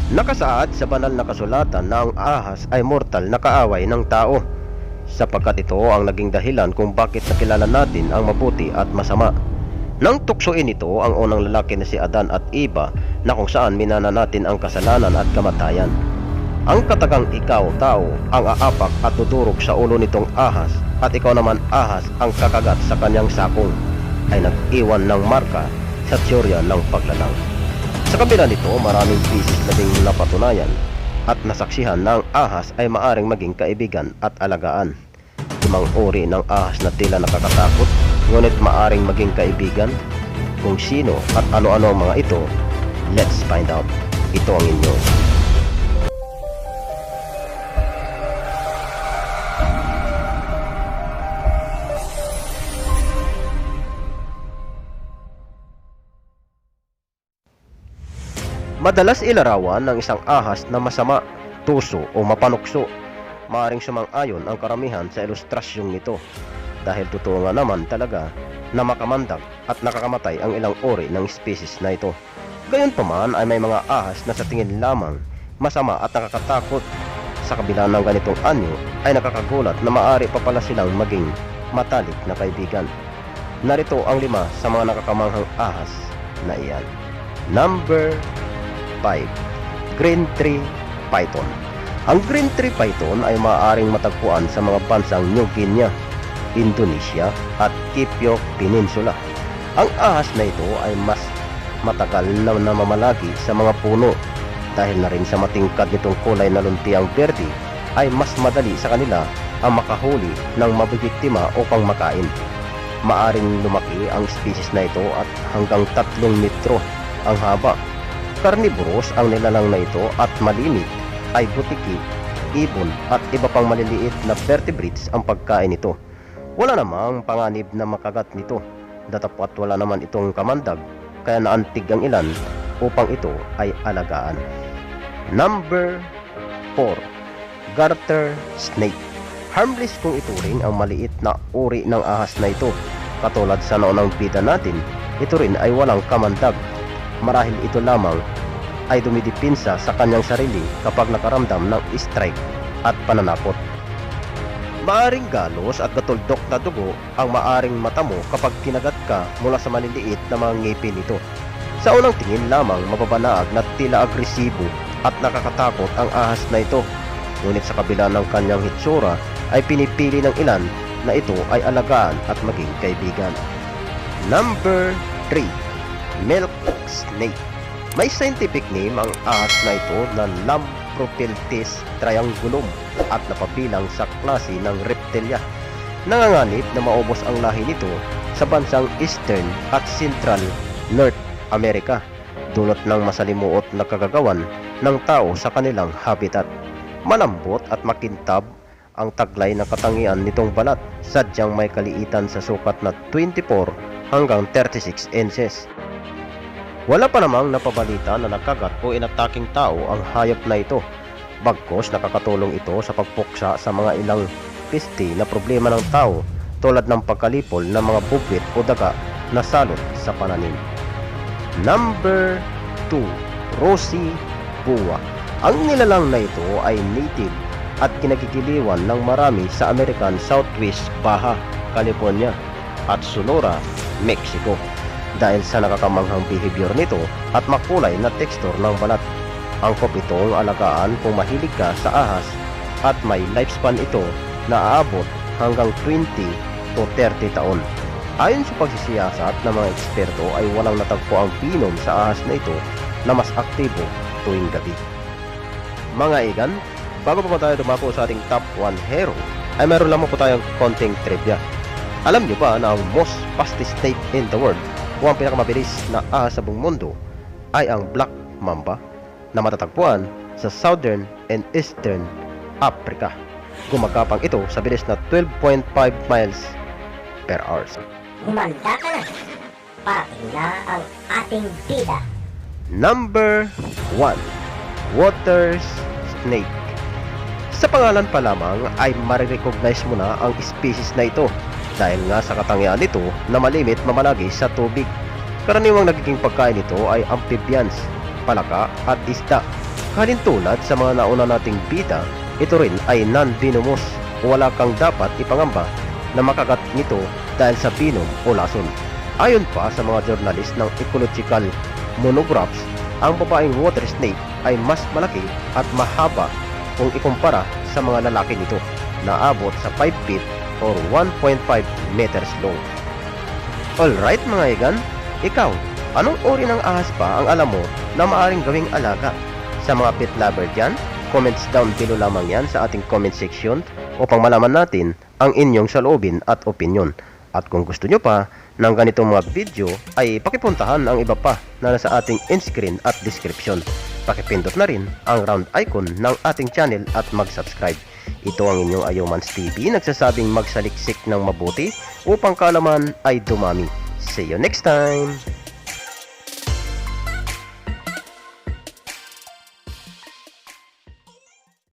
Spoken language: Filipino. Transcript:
Nakasaad sa banal na kasulatan na ang ahas ay mortal na kaaway ng tao, sapagkat ito ang naging dahilan kung bakit nakilala natin ang mabuti at masama. Nang tuksuin ito ang unang lalaki na si Adan at Eva, na kung saan minana natin ang kasalanan at kamatayan. Ang katagang ikaw, tao, ang aapak at dudurog sa ulo nitong ahas, at ikaw naman ahas ang kakagat sa kanyang sakong, ay nag-iwan ng marka sa teorya ng paglalang. Sa kabila nito, maraming bisis na ding napatunayan at nasaksihan na ang ahas ay maaring maging kaibigan at alagaan. 5 uri ng ahas na tila nakakatakot, ngunit maaring maging kaibigan. Kung sino at ano-ano ang mga ito, let's find out. Ito ang inyo. Madalas ilarawan ng isang ahas na masama, tuso o mapanukso. Maaring sumang-ayon ang karamihan sa ilustrasyong nito, dahil totoo nga naman talaga na makamandag at nakakamatay ang ilang uri ng species na ito. Gayunpaman ay may mga ahas na sa tingin lamang masama at nakakatakot. Sa kabila ng ganitong anyo ay nakakagulat na maaari pa pala silang maging matalik na kaibigan. Narito ang 5 sa mga nakakamanghang ahas na iyan. Number 5. Green Tree Python. Ang Green Tree Python ay maaaring matagpuan sa mga bansang New Guinea, Indonesia at Kipyo Peninsula. Ang ahas na ito ay mas matagal na namamalagi sa mga puno, dahil na rin sa matingkad nitong kulay na luntiang berde ay mas madali sa kanila ang makahuli ng mabibiktima upang makain. Maaring lumaki ang species na ito at hanggang 3 metro ang haba. Carnivorous ang nilalang na ito at malimit ay butiki, ibon at iba pang maliliit na vertebrates ang pagkain nito. Wala namang panganib na makagat nito, datapwat wala naman itong kamandag, kaya naantig ang ilan upang ito ay alagaan. Number 4. Garter Snake. Harmless kung ituring ang maliit na uri ng ahas na ito. Katulad sa naunang bida natin, ito rin ay walang kamandag. Marahil ito lamang ay dumidipinsa sa kanyang sarili kapag nakaramdam ng strike at pananakot. Maaring galos at gatuldok na dugo ang maaring mata mo kapag kinagat ka mula sa maliliit na mga ngipin nito. Sa unang tingin lamang mababanaag na tila agresibo at nakakatakot ang ahas na ito, ngunit sa kabila ng kanyang hitsura ay pinipili ng ilan na ito ay alagaan at maging kaibigan. Number 3. Milk Snake. May scientific name ang ahas na ito na Lampropeltis triangulum at napabilang sa klase ng reptilia. Nanganganib na maubos ang lahi nito sa bansang Eastern at Central North America, dulot ng masalimuot na kagagawan ng tao sa kanilang habitat. Malambot at makintab ang taglay na katangian nitong balat, sadyang may kaliitan sa sukat na 24 hanggang 36 inches. Wala pa namang napabalita na nakagat o inataking tao ang hayop na ito. Bagkus nakakatulong ito sa pagpuksa sa mga ilang piste na problema ng tao, tulad ng pagkalipol ng mga bugwit o daga na salot sa pananim. Number 2. Rosy Boa. Ang nilalang na ito ay native at kinagigiliwan ng marami sa American Southwest Baja California at Sonora, Mexico, dahil sa nakakamanghang behavior nito at makulay na tekstur ng balat. Angkop itong alagaan kung mahilig ka sa ahas, at may lifespan ito na aabot hanggang 20 to 30 taon. Ayon sa pagsisiyasat ng mga eksperto ay walang natagpo ang binom sa ahas na ito na mas aktibo tuwing gabi. Mga igan, bago pa tayo dumako sa ating top 1 hero, ay meron lamang po tayong konting trivia. Alam nyo ba na ang most fastest snake in the world o ang pinakamabilis na ahas sa buong mundo ay ang Black Mamba, na matatagpuan sa Southern and Eastern Africa? Gumagapang ito sa bilis na 12.5 miles per hour. Humanda ka na. Parating na ang ating bida. Number 1. Water Snake. Sa pangalan pa lamang ay marirecognize mo na ang species na ito, dahil nga sa katangian nito na malimit mamalagi sa tubig. Karaniwang nagiging pagkain nito ay amphibians, palaka at isda. Halintulad sa mga nauna nating bida, ito rin ay non-venomous o wala kang dapat ipangamba na makagat nito dahil sa venom o lason. Ayon pa sa mga journalist ng ecological monographs, ang babaeng water snake ay mas malaki at mahaba kung ikumpara sa mga lalaki nito na abot sa 5 feet or 1.5 meters long. Alright mga igan, ikaw, anong uri ng ahas pa ang alam mo na maaring gawing alaga? Sa mga pet lover dyan, comments down below lamang yan sa ating comment section upang malaman natin ang inyong saloobin at opinion. At kung gusto nyo pa ng ganitong mga video ay pakipuntahan ang iba pa na nasa ating in-screen at description. Pakipindot na rin ang round icon ng ating channel at mag-subscribe. Ito ang inyong Ayomans TV nagsasabing magsaliksik ng mabuti upang kaalaman ay dumami. See you next time!